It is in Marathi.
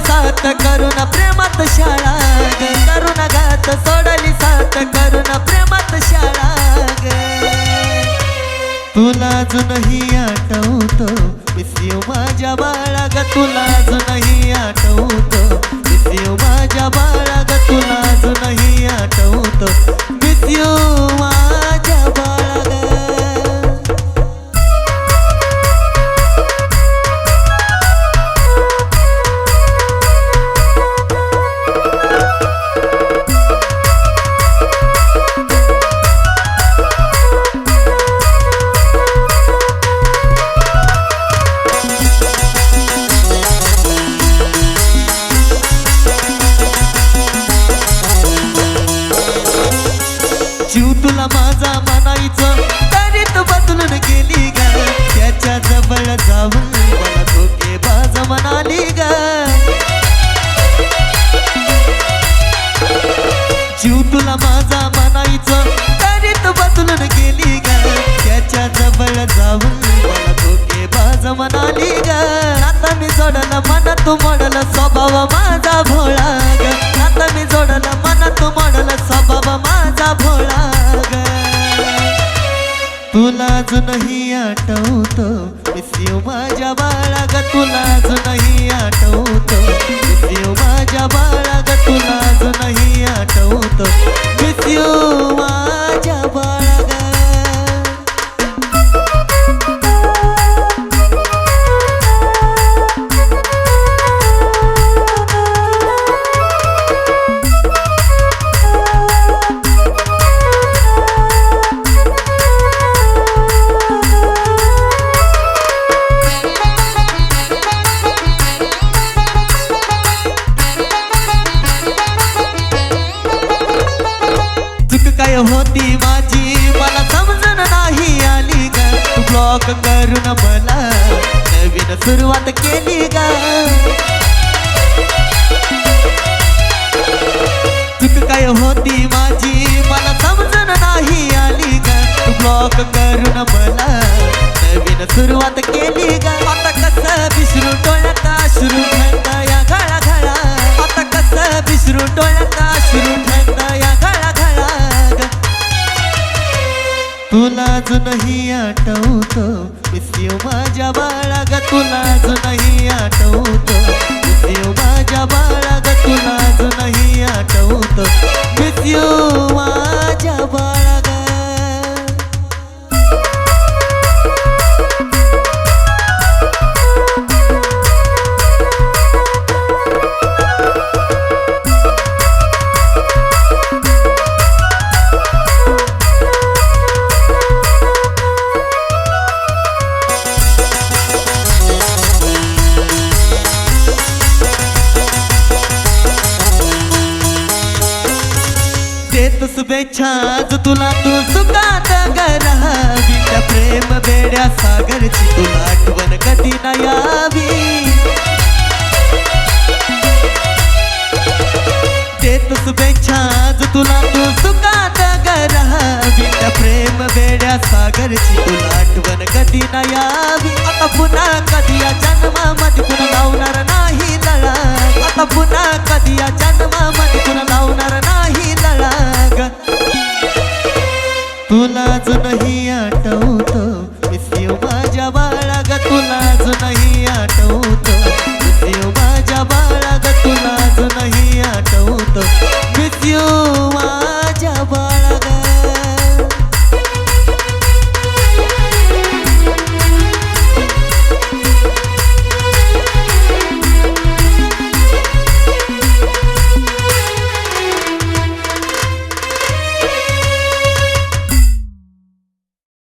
साथ करून प्रेमात शाळा ग, करून घात सोडली साथ करून प्रेमात शाळा ग. तुला अजूनही आठवतो मिस यू माझ्या बाळा ग, तुला अजूनही आठवतो मिस यू माझ्या बाळा ग, तुला अजूनही आठवतो मिस यू माझ्या बाळा ग. जीव तुला माझा म्हणायचं तरी तू बदलून गेली ग, त्याच्या जवळ जाऊन मला धोकेबाज म्हणाली ग. जीव तुला माझा म्हणायचं तरी तू बदलून गेली ग, त्याच्या जवळ जाऊन मला धोकेबाज म्हणाली ग. आता मी जोडलं मन तू मोडलं स्वभाव माझा भोळा ग, आता मी जोडलं मन तू मोडलं स्वभाव माझा भोळा ग. तुला अजूनही आठवतो मिस यू माझ्या बाळा ग, तुला अजूनही आठवतो मिस यू माझ्या बाळा ग, तुला अजूनही आठवतो मिस यू माझ्या बाळा ग. काय होती माझी मला समजून नाही आली ग, तू ब्लॉक करून मला नवीन सुरुवात केली ग. चूक काय होती माझी मला समजून नाही आली ग, तू ब्लॉक करून मला नवीन सुरुवात केली ग. आता कसं विसरू डोळ्यात अश्रू थंड या घळा घळा, आता कसं विसरू डोळ्यात अश्रू थंड या घळा घळा. तुला अजूनही आठवतो मिस यू माझ्या बाळा ग, तुला अजूनही आठवतो मिस यू माझ्या बाळा ग, तुला अजूनही आठवतो मिस यू माझ्या बाळा ग. देत शुभेच्छा आज तुला तू सुखात ग राहावी, त्या प्रेम बेड्या सागरची तुला आठवण कधी न यावी. देत शुभेच्छा आज तुला तू सुखात ग राहावी, त्या प्रेम बेड्या सागरची तुला आठवण कधी न यावी. आता पुन्हा कधी या जन्मा